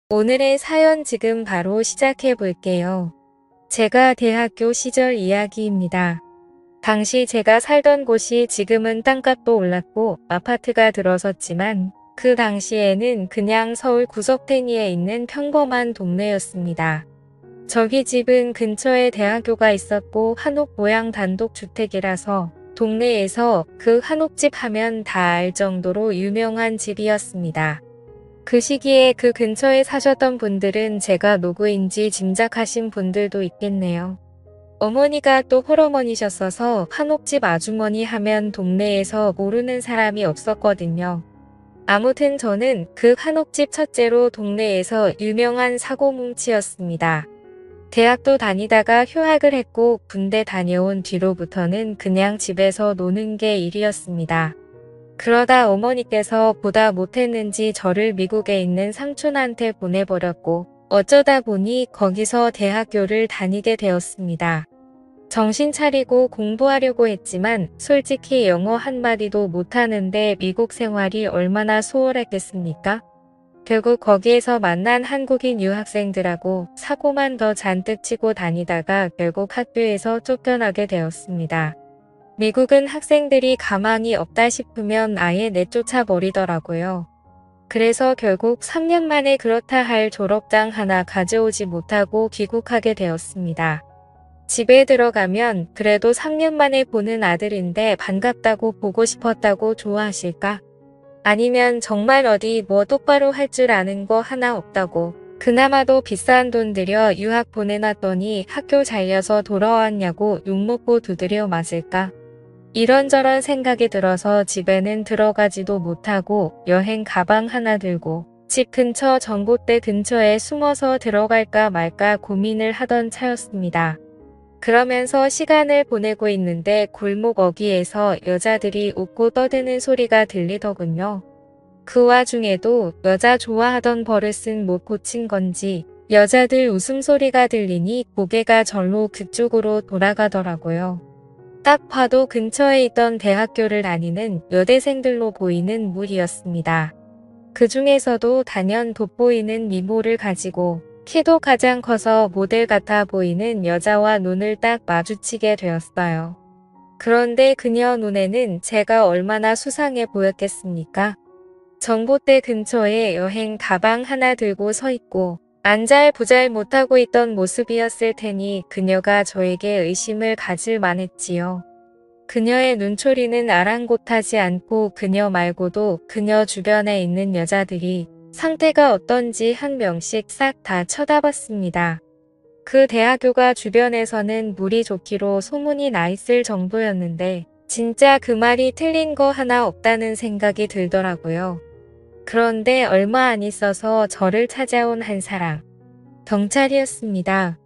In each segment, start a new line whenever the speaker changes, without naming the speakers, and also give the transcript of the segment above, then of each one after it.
오늘의 사연 지금 바로 시작해 볼게요. 제가 대학교 시절 이야기입니다. 당시 제가 살던 곳이 지금은 땅값도 올랐고 아파트가 들어섰지만 그 당시에는 그냥 서울 구석탱이에 있는 평범한 동네였습니다. 저희 집은 근처에 대학교가 있었고 한옥 모양 단독주택이라서 동네에서 그 한옥집 하면 다 알 정도로 유명한 집이었습니다. 그 시기에 그 근처에 사셨던 분들은 제가 누구인지 짐작하신 분들도 있겠네요. 어머니가 또 홀어머니셨어서 한옥집 아주머니 하면 동네에서 모르는 사람이 없었거든요. 아무튼 저는 그 한옥집 첫째로 동네에서 유명한 사고뭉치였습니다. 대학도 다니다가 휴학을 했고 군대 다녀온 뒤로부터는 그냥 집에서 노는 게 일이었습니다. 그러다 어머니께서 보다 못했는지 저를 미국에 있는 삼촌한테 보내버렸고 어쩌다 보니 거기서 대학교를 다니게 되었습니다. 정신 차리고 공부하려고 했지만 솔직히 영어 한마디도 못하는데 미국 생활이 얼마나 수월했겠습니까? 결국 거기에서 만난 한국인 유학생들하고 사고만 더 잔뜩 치고 다니다가 결국 학교에서 쫓겨나게 되었습니다. 미국은 학생들이 가망이 없다 싶으면 아예 내쫓아 버리더라고요. 그래서 결국 3년 만에 그렇다 할 졸업장 하나 가져오지 못하고 귀국하게 되었습니다. 집에 들어가면 그래도 3년 만에 보는 아들인데 반갑다고 보고 싶었다고 좋아하실까? 아니면 정말 어디 뭐 똑바로 할 줄 아는 거 하나 없다고 그나마도 비싼 돈 들여 유학 보내놨더니 학교 잘려서 돌아왔냐고 욕먹고 두드려 맞을까? 이런저런 생각이 들어서 집에는 들어가지도 못하고 여행 가방 하나 들고 집 근처 전봇대 근처에 숨어서 들어갈까 말까 고민을 하던 차였습니다. 그러면서 시간을 보내고 있는데 골목 어귀에서 여자들이 웃고 떠드는 소리가 들리더군요. 그 와중에도 여자 좋아하던 버릇은 못 고친 건지 여자들 웃음소리가 들리니 고개가 절로 그쪽으로 돌아가더라고요. 딱 봐도 근처에 있던 대학교를 다니는 여대생들로 보이는 무리였습니다. 그 중에서도 단연 돋보이는 미모를 가지고 키도 가장 커서 모델 같아 보이는 여자와 눈을 딱 마주치게 되었어요. 그런데 그녀 눈에는 제가 얼마나 수상해 보였겠습니까? 전봇대 근처에 여행 가방 하나 들고 서 있고 안잘부잘 못하고 있던 모습이었을 테니 그녀가 저에게 의심을 가질 만했지요. 그녀의 눈초리는 아랑곳하지 않고 그녀 말고도 그녀 주변에 있는 여자들이 상태가 어떤지 한 명씩 싹 다 쳐다봤습니다. 그 대학교가 주변에서는 물이 좋기로 소문이 나 있을 정도였는데 진짜 그 말이 틀린 거 하나 없다는 생각이 들더라고요. 그런데 얼마 안 있어서 저를 찾아온 한 사람. 경찰이었습니다.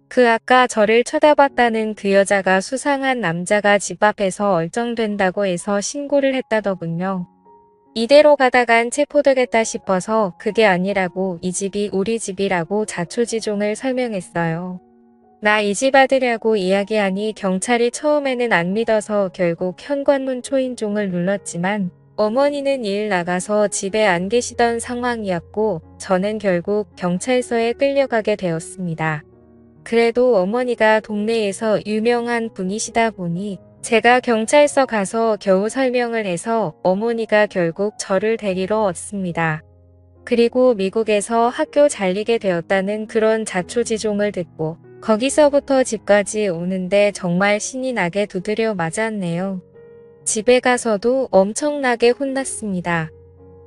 그 아까 저를 쳐다봤다는 그 여자가 수상한 남자가 집 앞에서 얼쩡된다고 해서 신고를 했다더군요. 이대로 가다간 체포되겠다 싶어서 그게 아니라고 이 집이 우리 집이라고 자초지종을 설명했어요. 나 이 집 아들이라고 이야기하니 경찰이 처음에는 안 믿어서 결국 현관문 초인종을 눌렀지만 어머니는 일 나가서 집에 안 계시던 상황이었고 저는 결국 경찰서에 끌려가게 되었습니다. 그래도 어머니가 동네에서 유명한 분이시다 보니 제가 경찰서 가서 겨우 설명을 해서 어머니가 결국 저를 데리러 왔습니다. 그리고 미국에서 학교 잘리게 되었다는 그런 자초지종을 듣고 거기서부터 집까지 오는데 정말 신이 나게 두드려 맞았네요. 집에 가서도 엄청나게 혼났습니다.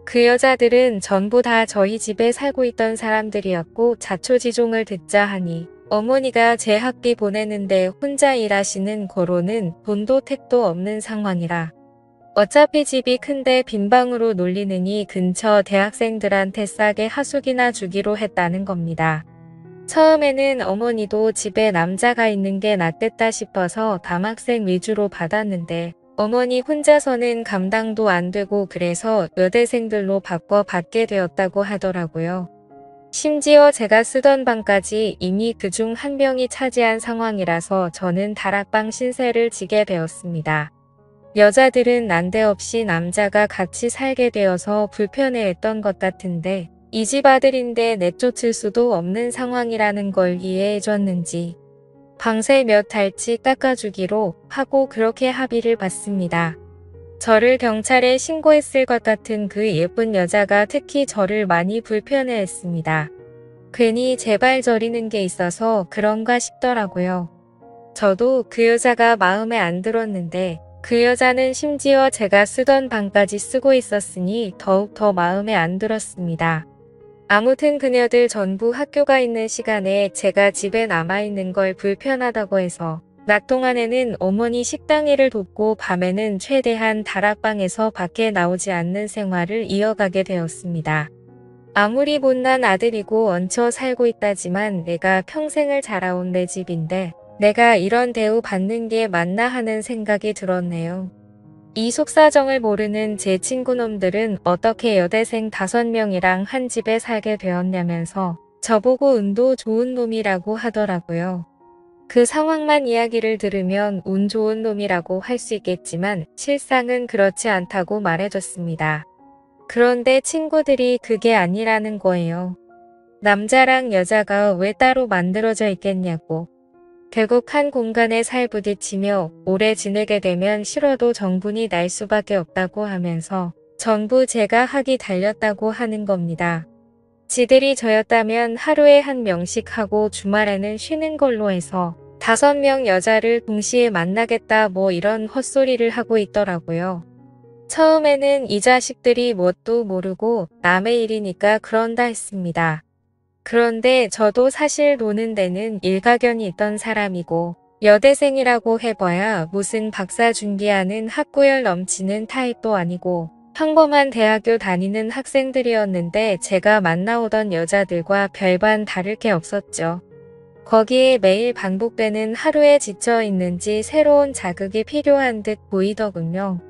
그 여자들은 전부 다 저희 집에 살고 있던 사람들이었고 자초지종을 듣자 하니 어머니가 제 학비 보내는데 혼자 일하시는 거로는 돈도 택도 없는 상황이라 어차피 집이 큰데 빈방으로 놀리느니 근처 대학생들한테 싸게 하숙이나 주기로 했다는 겁니다. 처음에는 어머니도 집에 남자가 있는 게 낫겠다 싶어서 남학생 위주로 받았는데 어머니 혼자서는 감당도 안 되고 그래서 여대생들로 바꿔 받게 되었다고 하더라고요. 심지어 제가 쓰던 방까지 이미 그중 한 명이 차지한 상황이라서 저는 다락방 신세를 지게 되었습니다. 여자들은 난데없이 남자가 같이 살게 되어서 불편해했던 것 같은데 이 집 아들인데 내쫓을 수도 없는 상황이라는 걸 이해해줬는지 방세 몇 달치 깎아주기로 하고 그렇게 합의를 봤습니다. 저를 경찰에 신고했을 것 같은 그 예쁜 여자가 특히 저를 많이 불편해했습니다. 괜히 제발 저리는 게 있어서 그런가 싶더라고요. 저도 그 여자가 마음에 안 들었는데 그 여자는 심지어 제가 쓰던 방까지 쓰고 있었으니 더욱 더 마음에 안 들었습니다. 아무튼 그녀들 전부 학교가 있는 시간에 제가 집에 남아있는 걸 불편하다고 해서 낮 동안에는 어머니 식당 일을 돕고 밤에는 최대한 다락방에서 밖에 나오지 않는 생활을 이어가게 되었습니다. 아무리 못난 아들이고 얹혀 살고 있다지만 내가 평생을 자라온 내 집인데 내가 이런 대우 받는 게 맞나 하는 생각이 들었네요. 이 속사정을 모르는 제 친구놈들은 어떻게 여대생 5명이랑 한 집에 살게 되었냐면서 저보고 운도 좋은 놈이라고 하더라고요. 그 상황만 이야기를 들으면 운 좋은 놈이라고 할 수 있겠지만 실상은 그렇지 않다고 말해줬습니다. 그런데 친구들이 그게 아니라는 거예요. 남자랑 여자가 왜 따로 만들어져 있겠냐고. 결국 한 공간에 살부딪히며 오래 지내게 되면 싫어도 정분이 날 수밖에 없다고 하면서 전부 제가 학이 달렸다고 하는 겁니다. 지들이 저였다면 하루에 1명씩 하고 주말에는 쉬는 걸로 해서 5명 여자를 동시에 만나겠다 뭐 이런 헛소리를 하고 있더라고요. 처음에는 이 자식들이 뭣도 모르고 남의 일이니까 그런다 했습니다. 그런데 저도 사실 노는 데는 일가견이 있던 사람이고 여대생이라고 해봐야 무슨 박사 준비하는 학구열 넘치는 타입도 아니고 평범한 대학교 다니는 학생들이었는데 제가 만나오던 여자들과 별반 다를 게 없었죠. 거기에 매일 반복되는 하루에 지쳐 있는지 새로운 자극이 필요한 듯 보이더군요.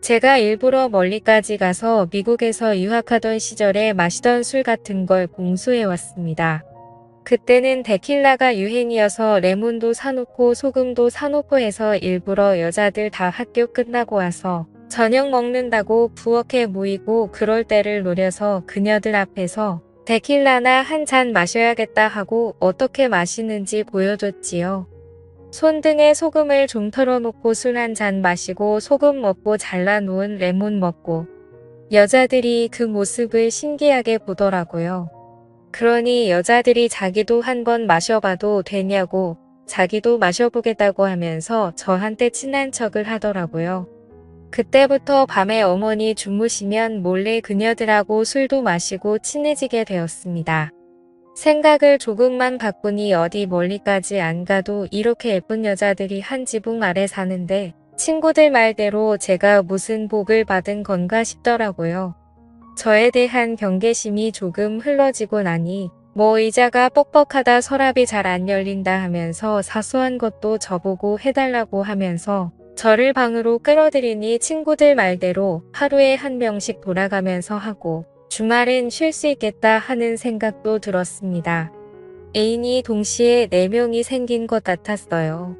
제가 일부러 멀리까지 가서 미국에서 유학하던 시절에 마시던 술 같은 걸 공수해왔습니다. 그때는 데킬라가 유행이어서 레몬도 사놓고 소금도 사놓고 해서 일부러 여자들 다 학교 끝나고 와서 저녁 먹는다고 부엌에 모이고 그럴 때를 노려서 그녀들 앞에서 데킬라나 한 잔 마셔야겠다 하고 어떻게 마시는지 보여줬지요. 손등에 소금을 좀 털어놓고 술 한 잔 마시고 소금 먹고 잘라놓은 레몬 먹고 여자들이 그 모습을 신기하게 보더라고요. 그러니 여자들이 자기도 한번 마셔봐도 되냐고 자기도 마셔보겠다고 하면서 저한테 친한 척을 하더라고요. 그때부터 밤에 어머니 주무시면 몰래 그녀들하고 술도 마시고 친해지게 되었습니다. 생각을 조금만 바꾸니 어디 멀리까지 안 가도 이렇게 예쁜 여자들이 한 지붕 아래 사는데 친구들 말대로 제가 무슨 복을 받은 건가 싶더라고요. 저에 대한 경계심이 조금 흘러지고 나니 뭐 의자가 뻑뻑하다 서랍이 잘 안 열린다 하면서 사소한 것도 저보고 해달라고 하면서 저를 방으로 끌어들이니 친구들 말대로 하루에 1명씩 돌아가면서 하고 주말엔 쉴 수 있겠다 하는 생각도 들었습니다. 애인이 동시에 4명이 생긴 것 같았어요.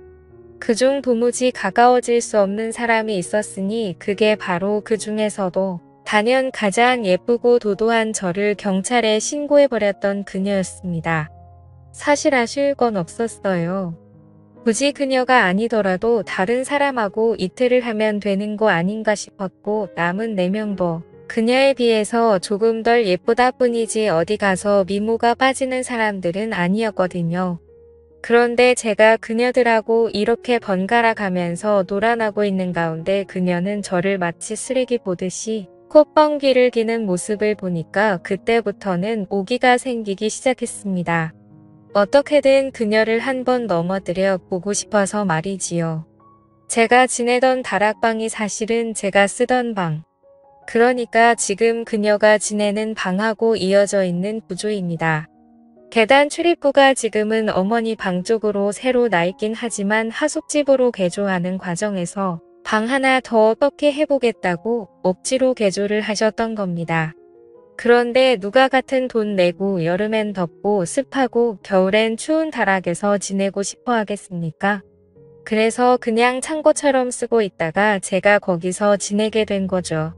그중 도무지 가까워질 수 없는 사람이 있었으니 그게 바로 그 중에서도 단연 가장 예쁘고 도도한 저를 경찰에 신고해버렸던 그녀였습니다. 사실 아쉬울 건 없었어요. 굳이 그녀가 아니더라도 다른 사람하고 이틀을 하면 되는 거 아닌가 싶었고 남은 4명도 그녀에 비해서 조금 덜 예쁘다 뿐이지 어디 가서 미모가 빠지는 사람들은 아니었거든요. 그런데 제가 그녀들하고 이렇게 번갈아 가면서 놀아나고 있는 가운데 그녀는 저를 마치 쓰레기 보듯이 콧방귀를 기는 모습을 보니까 그때부터는 오기가 생기기 시작했습니다. 어떻게든 그녀를 한번 넘어뜨려 보고 싶어서 말이지요. 제가 지내던 다락방이 사실은 제가 쓰던 방. 그러니까 지금 그녀가 지내는 방하고 이어져 있는 구조입니다. 계단 출입구가 지금은 어머니 방 쪽으로 새로 나 있긴 하지만 하숙집으로 개조하는 과정에서 방 하나 더 어떻게 해보겠다고 억지로 개조를 하셨던 겁니다. 그런데 누가 같은 돈 내고 여름엔 덥고 습하고 겨울엔 추운 다락에서 지내고 싶어 하겠습니까? 그래서 그냥 창고처럼 쓰고 있다가 제가 거기서 지내게 된 거죠.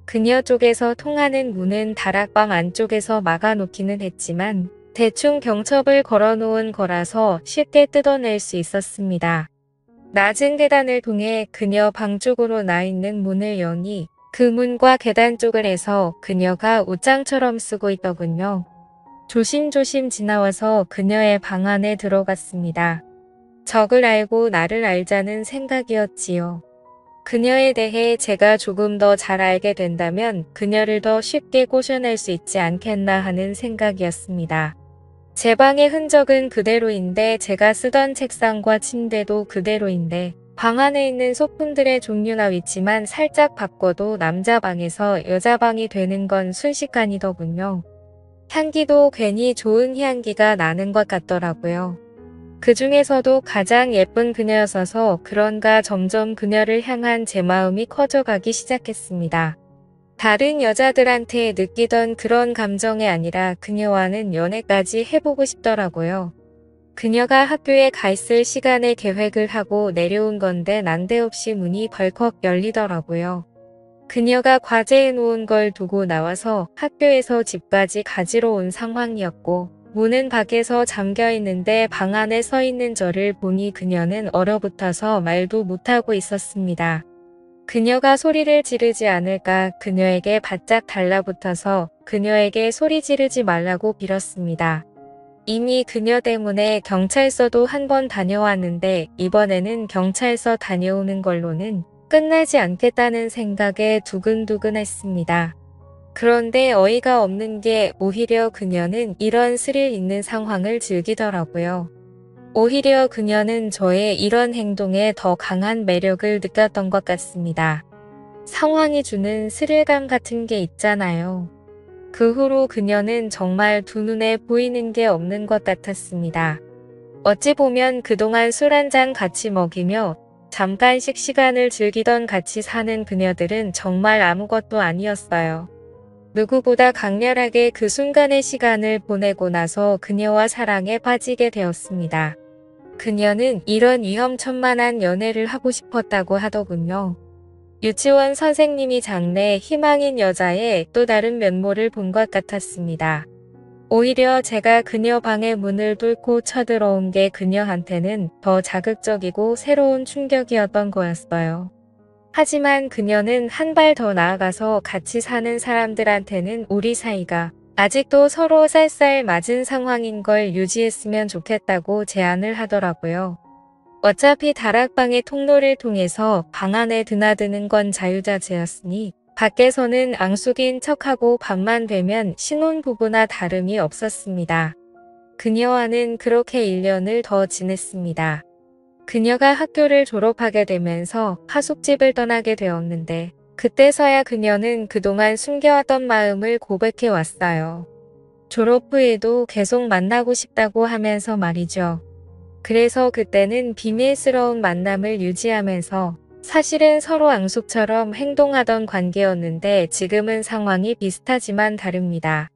그녀 쪽에서 통하는 문은 다락방 안쪽에서 막아놓기는 했지만 대충 경첩을 걸어놓은 거라서 쉽게 뜯어낼 수 있었습니다. 낮은 계단을 통해 그녀 방 쪽으로 나 있는 문을 여니 그 문과 계단 쪽을 해서 그녀가 옷장처럼 쓰고 있더군요. 조심조심 지나와서 그녀의 방 안에 들어갔습니다. 적을 알고 나를 알자는 생각이었지요. 그녀에 대해 제가 조금 더 잘 알게 된다면 그녀를 더 쉽게 꼬셔낼 수 있지 않겠나 하는 생각이었습니다. 제 방의 흔적은 그대로인데 제가 쓰던 책상과 침대도 그대로인데 방 안에 있는 소품들의 종류나 위치만 살짝 바꿔도 남자 방에서 여자 방이 되는 건 순식간이더군요. 향기도 괜히 좋은 향기가 나는 것 같더라고요. 그 중에서도 가장 예쁜 그녀였어서 그런가 점점 그녀를 향한 제 마음이 커져가기 시작했습니다. 다른 여자들한테 느끼던 그런 감정이 아니라 그녀와는 연애까지 해보고 싶더라고요. 그녀가 학교에 가 있을 시간에 계획을 하고 내려온 건데 난데없이 문이 벌컥 열리더라고요. 그녀가 과제해 놓은 걸 두고 나와서 학교에서 집까지 가지러 온 상황이었고 문은 밖에서 잠겨 있는데 방 안에 서 있는 저를 보니 그녀는 얼어붙어서 말도 못하고 있었습니다. 그녀가 소리를 지르지 않을까 그녀에게 바짝 달라붙어서 그녀에게 소리 지르지 말라고 빌었습니다. 이미 그녀 때문에 경찰서도 한 번 다녀왔는데 이번에는 경찰서 다녀오는 걸로는 끝나지 않겠다는 생각에 두근두근했습니다. 그런데 어이가 없는 게 오히려 그녀는 이런 스릴 있는 상황을 즐기더라고요. 오히려 그녀는 저의 이런 행동에 더 강한 매력을 느꼈던 것 같습니다. 상황이 주는 스릴감 같은 게 있잖아요. 그 후로 그녀는 정말 두 눈에 보이는 게 없는 것 같았습니다. 어찌 보면 그동안 술 한잔 같이 먹이며 잠깐씩 시간을 즐기던 같이 사는 그녀들은 정말 아무것도 아니었어요. 누구보다 강렬하게 그 순간의 시간을 보내고 나서 그녀와 사랑에 빠지게 되었습니다. 그녀는 이런 위험천만한 연애를 하고 싶었다고 하더군요. 유치원 선생님이 장래 희망인 여자의 또 다른 면모를 본 것 같았습니다. 오히려 제가 그녀 방의 문을 뚫고 쳐들어온 게 그녀한테는 더 자극적이고 새로운 충격이었던 거였어요. 하지만 그녀는 한 발 더 나아가서 같이 사는 사람들한테는 우리 사이가 아직도 서로 쌀쌀 맞은 상황인 걸 유지했으면 좋겠다고 제안을 하더라고요. 어차피 다락방의 통로를 통해서 방 안에 드나드는 건 자유자재였으니 밖에서는 앙숙인 척하고 밤만 되면 신혼부부나 다름이 없었습니다. 그녀와는 그렇게 1년을 더 지냈습니다. 그녀가 학교를 졸업하게 되면서 하숙집을 떠나게 되었는데 그때서야 그녀는 그동안 숨겨왔던 마음을 고백해 왔어요. 졸업 후에도 계속 만나고 싶다고 하면서 말이죠. 그래서 그때는 비밀스러운 만남을 유지하면서 사실은 서로 앙숙처럼 행동하던 관계였는데 지금은 상황이 비슷하지만 다릅니다.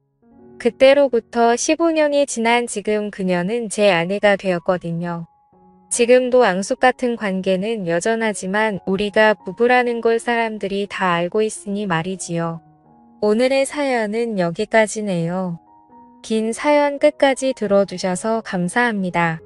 그때로부터 15년이 지난 지금 그녀는 제 아내가 되었거든요. 지금도 앙숙 같은 관계는 여전하지만 우리가 부부라는 걸 사람들이 다 알고 있으니 말이지요. 오늘의 사연은 여기까지네요. 긴 사연 끝까지 들어주셔서 감사합니다.